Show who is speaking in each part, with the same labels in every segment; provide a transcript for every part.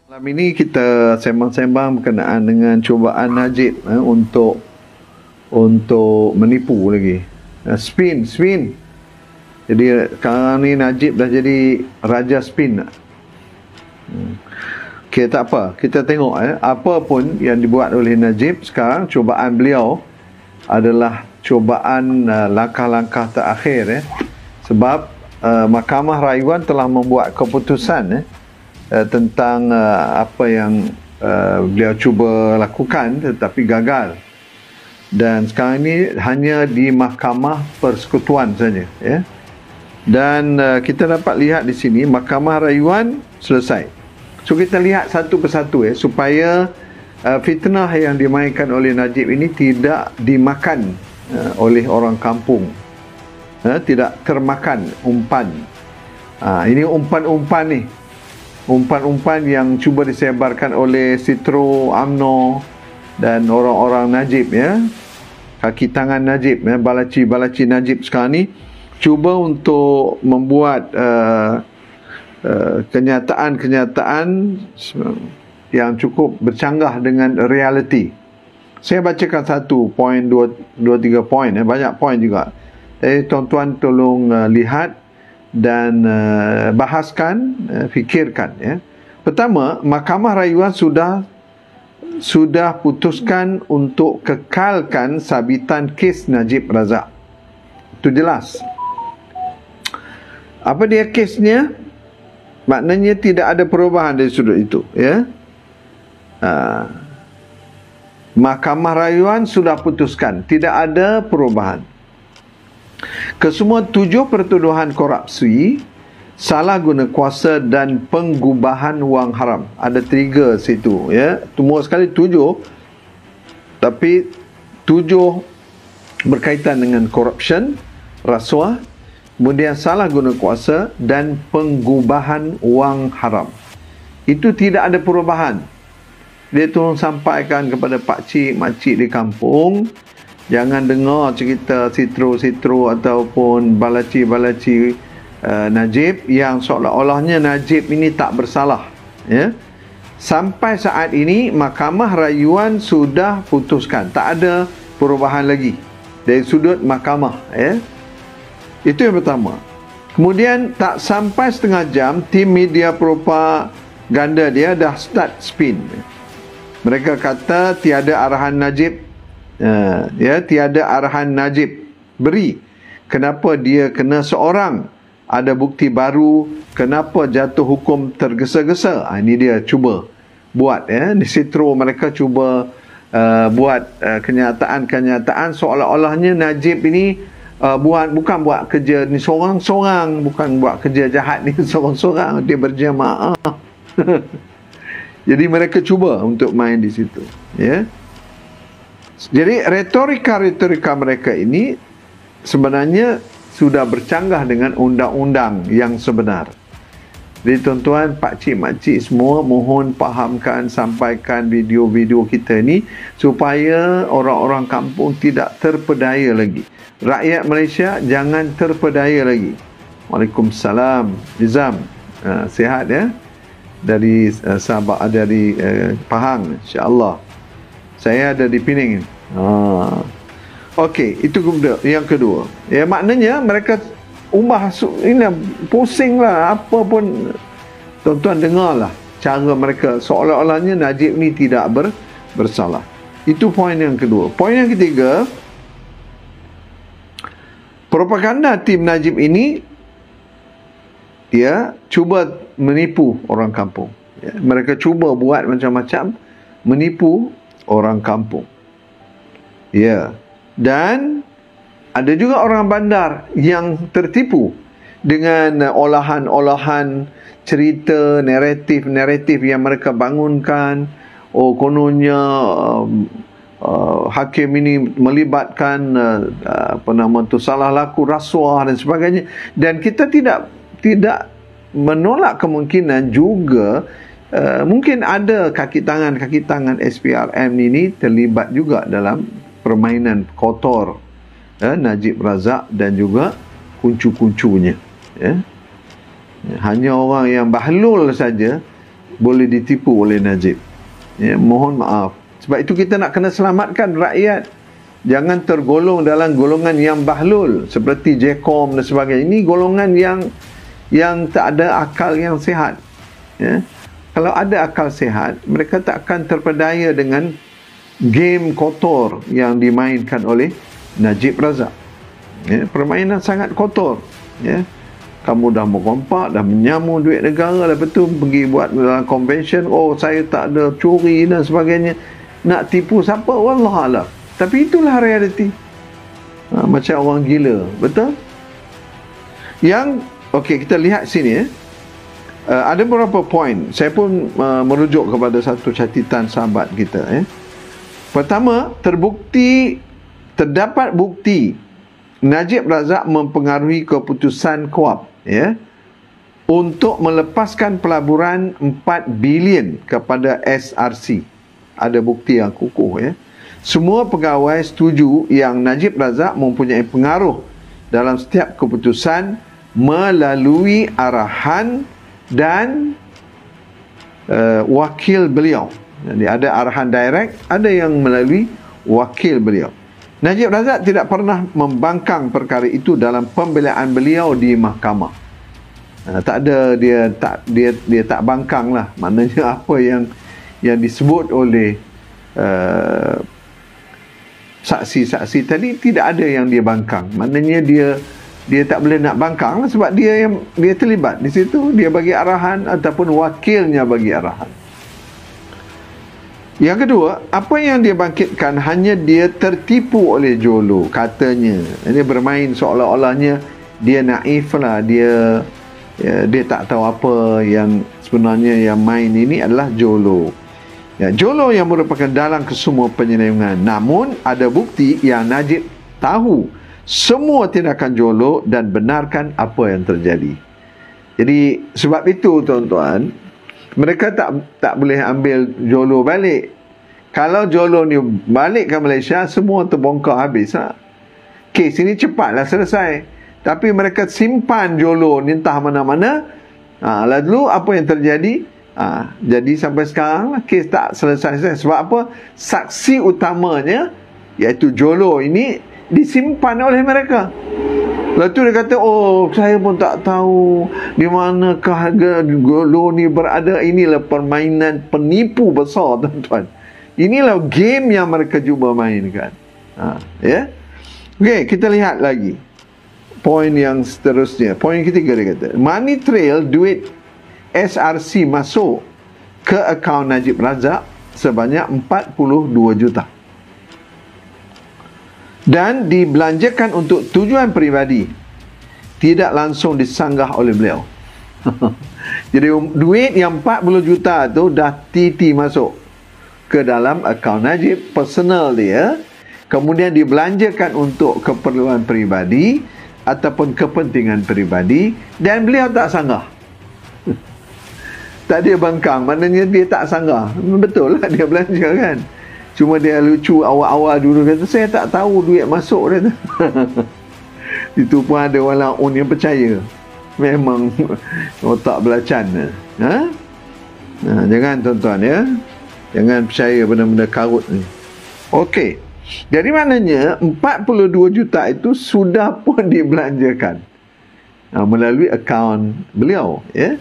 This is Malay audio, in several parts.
Speaker 1: Malam ini kita sembang-sembang berkenaan dengan cubaan Najib untuk menipu lagi. Spin. Jadi sekarang ni Najib dah jadi raja spin. Okay, tak apa. Kita tengok apa pun yang dibuat oleh Najib sekarang, cubaan beliau adalah cubaan langkah-langkah terakhir sebab Mahkamah Rayuan telah membuat keputusan tentang apa yang beliau cuba lakukan tetapi gagal, dan sekarang ini hanya di Mahkamah Persekutuan saja dan kita dapat lihat di sini Mahkamah Rayuan selesai. So kita lihat satu persatu supaya fitnah yang dimainkan oleh Najib ini tidak dimakan oleh orang kampung, tidak termakan umpan. Ini umpan-umpan ni, umpan-umpan yang cuba disebarkan oleh Sitro, UMNO dan orang-orang Najib kaki tangan Najib balaci Najib sekarang ni cuba untuk membuat kenyataan-kenyataan yang cukup bercanggah dengan realiti. Saya bacakan satu poin, dua tiga poin banyak poin juga. Tuan-tuan tolong lihat dan bahaskan, fikirkan Pertama, Mahkamah Rayuan sudah putuskan untuk kekalkan sabitan kes Najib Razak. Itu jelas. Apa dia kesnya? Maknanya tidak ada perubahan dari sudut itu Mahkamah Rayuan sudah putuskan tidak ada perubahan. Kesemua 7 pertuduhan korupsi, salah guna kuasa dan penggubahan wang haram. Ada 3 situ Semua sekali 7, tapi 7 berkaitan dengan corruption, rasuah, kemudian salah guna kuasa dan penggubahan wang haram. Itu tidak ada perubahan. Dia tolong sampaikan kepada pakcik, makcik di kampung, jangan dengar cerita Sitro ataupun balaci Najib yang seolah-olahnya Najib ini tak bersalah. Sampai saat ini Mahkamah Rayuan sudah putuskan tak ada perubahan lagi dari sudut mahkamah. Itu yang pertama. Kemudian tak sampai setengah jam, tim media propaganda dia dah start spin. Mereka kata tiada arahan Najib, tiada arahan Najib beri. Kenapa dia kena seorang? Ada bukti baru. Kenapa jatuh hukum tergesa-gesa? Ini dia cuba buat di Sitro mereka cuba buat kenyataan-kenyataan seolah-olahnya Najib ini bukan buat kerja ni seorang-seorang, bukan buat kerja jahat ni seorang-seorang, dia berjamaah. Jadi mereka cuba untuk main di situ. Jadi retorika mereka ini sebenarnya sudah bercanggah dengan undang-undang yang sebenar. Jadi tuan-tuan, pakcik, makcik semua, mohon fahamkan, sampaikan video-video kita ni supaya orang-orang kampung tidak terpedaya lagi. Rakyat Malaysia jangan terpedaya lagi. Waalaikumsalam. Nizam, sihat dari Sabah, dari Pahang, insya-Allah. Saya ada di Pening. Okey, itu yang kedua. Maknanya mereka ini pusing lah apa pun. Tuan-tuan dengarlah cara mereka seolah-olahnya Najib ni tidak bersalah. Itu poin yang kedua. Poin yang ketiga, propaganda tim Najib ini cuba menipu orang kampung. Mereka cuba buat macam-macam menipu orang kampung. Dan ada juga orang bandar yang tertipu dengan olahan-olahan cerita, naratif yang mereka bangunkan. Kononnya hakim ini melibatkan salah laku rasuah dan sebagainya. Dan kita tidak menolak kemungkinan juga mungkin ada kaki tangan SPRM ini terlibat juga dalam permainan kotor Najib Razak dan juga kuncu-kuncunya. Hanya orang yang bahlul saja boleh ditipu oleh Najib. Ya, mohon maaf. Sebab itu kita nak kena selamatkan rakyat. Jangan tergolong dalam golongan yang bahlul seperti Jcom dan sebagainya. Ini golongan yang tak ada akal yang sihat. Ya. Kalau ada akal sihat, mereka tak akan terpedaya dengan game kotor yang dimainkan oleh Najib Razak. Ya, permainan sangat kotor. Ya. Kamu dah merompak, dah menyamu duit negara, lepas tu pergi buat dalam convention, oh saya tak ada curi dan sebagainya. Nak tipu siapa? Wallahualam. Tapi itulah realiti. Macam orang gila. Betul? Okey, kita lihat sini. Ada beberapa poin. Saya pun merujuk kepada satu catatan sahabat kita. Pertama, terdapat bukti Najib Razak mempengaruhi keputusan KOAP untuk melepaskan pelaburan 4 bilion kepada SRC. Ada bukti yang kukuh. Semua pegawai setuju yang Najib Razak mempunyai pengaruh dalam setiap keputusan melalui arahan dan wakil beliau. Jadi ada arahan direct, ada yang melalui wakil beliau. Najib Razak tidak pernah membangkang perkara itu dalam pembelaan beliau di mahkamah. Tak ada, dia tak bangkang lah. Maknanya apa yang disebut oleh saksi-saksi tadi, tidak ada yang dia bangkang. Maknanya dia tak boleh nak bangkang lah, sebab dia terlibat di situ. Dia bagi arahan ataupun wakilnya bagi arahan. Yang kedua, apa yang dia bangkitkan hanya dia tertipu oleh Jolo, katanya. Dia bermain seolah-olahnya dia naif lah, dia tak tahu apa yang sebenarnya yang main ini adalah Jolo. Jolo yang merupakan dalang kesemua penyelewengan. Namun ada bukti yang Najib tahu semua tindakan Jolo dan benarkan apa yang terjadi. Jadi sebab itu tuan-tuan, mereka tak boleh ambil Jolo balik. Kalau Jolo ni balik ke Malaysia, semua terbongkar habis lah. Kes ini cepatlah selesai. Tapi mereka simpan Jolo ni entah mana-mana. Lalu apa yang terjadi? Jadi sampai sekarang kes tak selesai. Sebab apa? Saksi utamanya, iaitu Jolo ini, disimpan oleh mereka. Lepas tu dia kata, oh saya pun tak tahu di manakah Jolo ni berada. Inilah permainan penipu besar tuan-tuan. Inilah game yang mereka cuba mainkan. Okey, kita lihat lagi poin yang seterusnya. Poin ketiga dia kata, money trail duit SRC masuk ke akaun Najib Razak sebanyak 42 juta dan dibelanjakan untuk tujuan peribadi, tidak langsung disanggah oleh beliau. Jadi duit yang 40 juta tu dah TT masuk ke dalam akaun Najib personal dia, kemudian dibelanjakan untuk keperluan peribadi ataupun kepentingan peribadi, dan beliau tak sanggah. Tak dia bangkang, maknanya dia tak sanggah. Betul lah dia belanja kan. Cuma dia lucu awal-awal dulu, kata saya tak tahu duit masuk dia. Itu pun ada walaupun yang percaya. Memang otak belacan. Jangan tuan-tuan ya. Jangan percaya benda-benda karut ni. Okey. Jadi maknanya 42 juta itu sudah pun dibelanjakan melalui akaun beliau, ya.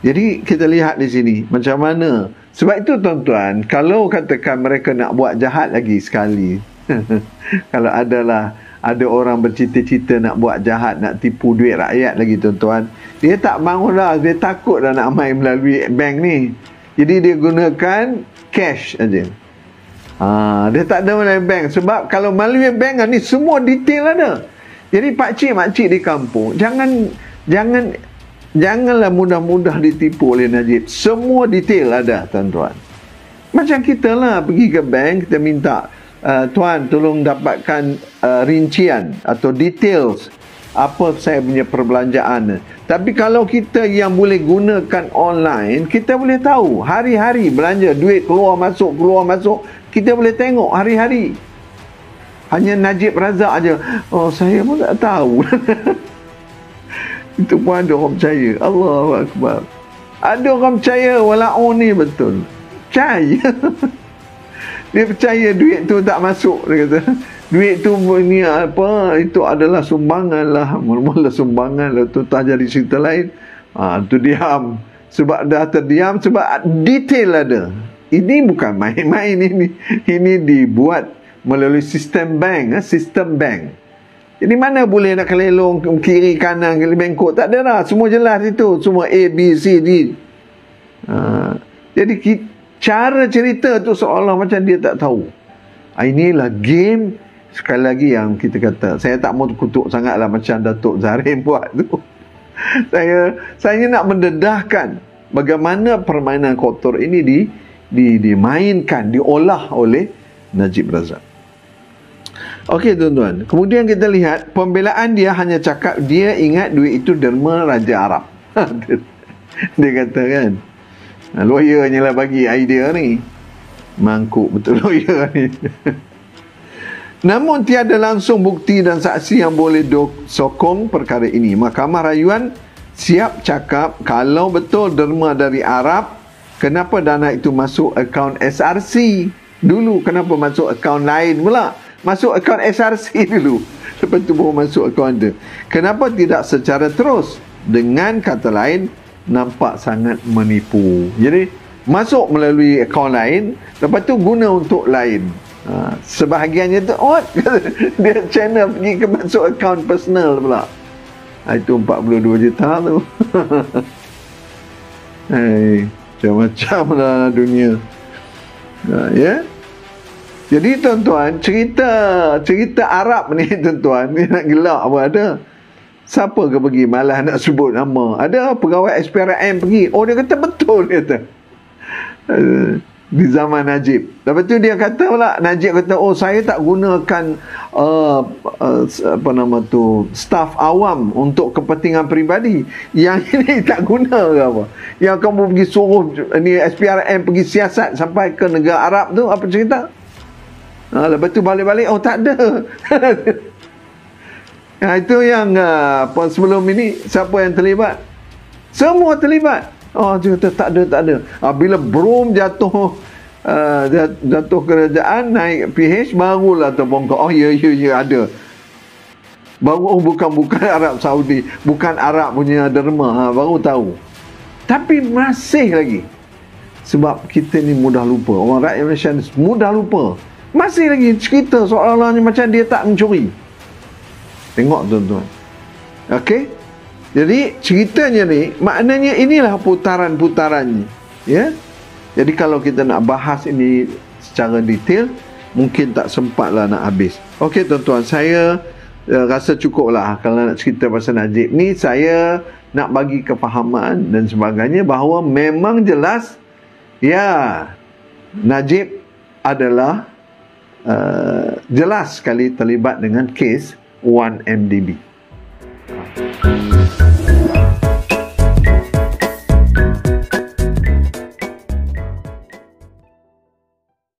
Speaker 1: Jadi kita lihat di sini macam mana. Sebab itu tuan-tuan, kalau katakan mereka nak buat jahat lagi sekali, kalau ada orang bercita-cita nak buat jahat, nak tipu duit rakyat lagi tuan-tuan, dia tak bangun dah, dia takut dah nak main melalui bank ni. Jadi dia gunakan cash aja. Dia tak ada melalui bank. Sebab kalau melalui bank ni semua detail ada. Jadi pakcik makcik di kampung, janganlah mudah-mudah ditipu oleh Najib. Semua detail ada tuan-tuan. Macam kita lah pergi ke bank, kita minta, tuan tolong dapatkan rincian atau details apa saya punya perbelanjaan. Tapi kalau kita yang boleh gunakan online, kita boleh tahu hari-hari belanja, duit keluar masuk, kita boleh tengok hari-hari. Hanya Najib Razak aja, oh saya pun tak tahu. Itu pun ada orang percaya. Allahu Akbar. Ada orang percaya walaupun ni betul. Percaya. Dia percaya duit tu tak masuk, dia kata. Duit tu ni apa, itu adalah sumbangan lah. Mula-mula sumbangan lah, tu tak jadi cerita lain. Tu diam. Sebab dah terdiam, sebab detail ada. Ini bukan main-main ini. Ini dibuat melalui sistem bank. Sistem bank. Jadi mana boleh nak kelelong kiri kanan ke bengkok? Tak ada lah. Semua jelas itu. Semua A, B, C, D. Jadi cara cerita tu seolah macam dia tak tahu. Inilah game. Sekali lagi yang kita kata, saya tak mau kutuk sangat lah macam Datuk Zarin buat tu. Saya nak mendedahkan bagaimana permainan kotor ini dimainkan, diolah oleh Najib Razak. Okey tuan-tuan, kemudian kita lihat pembelaan dia hanya cakap dia ingat duit itu derma Raja Arab. Dia kata kan, lawyernya lah bagi idea ni. Mangkuk betul lawyer ni. Namun tiada langsung bukti dan saksi yang boleh sokong perkara ini. Mahkamah Rayuan siap cakap kalau betul derma dari Arab, kenapa dana itu masuk akaun SRC dulu? Kenapa masuk akaun lain pula? Masuk akaun SRC dulu, lepas tu baru masuk akaun dia. Kenapa tidak secara terus? Dengan kata lain, nampak sangat menipu. Jadi masuk melalui akaun lain, lepas tu guna untuk lain. Sebahagiannya tu dia channel pergi ke masuk akaun personal pula. Itu 42 juta tu. Macam-macam lah dunia. Ya. Jadi tuan-tuan, cerita Arab ni tuan-tuan, ni nak gelak apa ada. Siapa ke pergi malah nak sebut nama. Ada pegawai SPRM pergi. Dia kata betul, dia kata. Di zaman Najib. Lepas tu dia kata pula, Najib kata, saya tak gunakan staf awam untuk kepentingan peribadi. Yang ini tak guna ke apa? Yang kamu pergi suruh ni SPRM pergi siasat sampai ke negara Arab tu, apa cerita? Lepas tu balik-balik, tak ada. Itu yang sebelum ini, siapa yang terlibat? Semua terlibat. Dia kata tak ada. Bila brom jatuh kerajaan, naik PH, barulah terbongkar. Ya ada. Baru bukan Arab Saudi, bukan Arab punya derma, baru tahu. Tapi masih lagi. Sebab kita ni mudah lupa. Orang rakyat Malaysia ni mudah lupa. Masih lagi cerita seolah-olahnya macam dia tak mencuri. Tengok tuan-tuan. Okey? Jadi ceritanya ni, maknanya inilah putaran-putarannya. Ya. Jadi kalau kita nak bahas ini secara detail, mungkin tak sempatlah nak habis. Okey tuan-tuan, saya rasa cukup lah kalau nak cerita pasal Najib ni. Saya nak bagi kefahaman dan sebagainya bahawa memang jelas, ya, Najib adalah jelas sekali terlibat dengan kes 1MDB.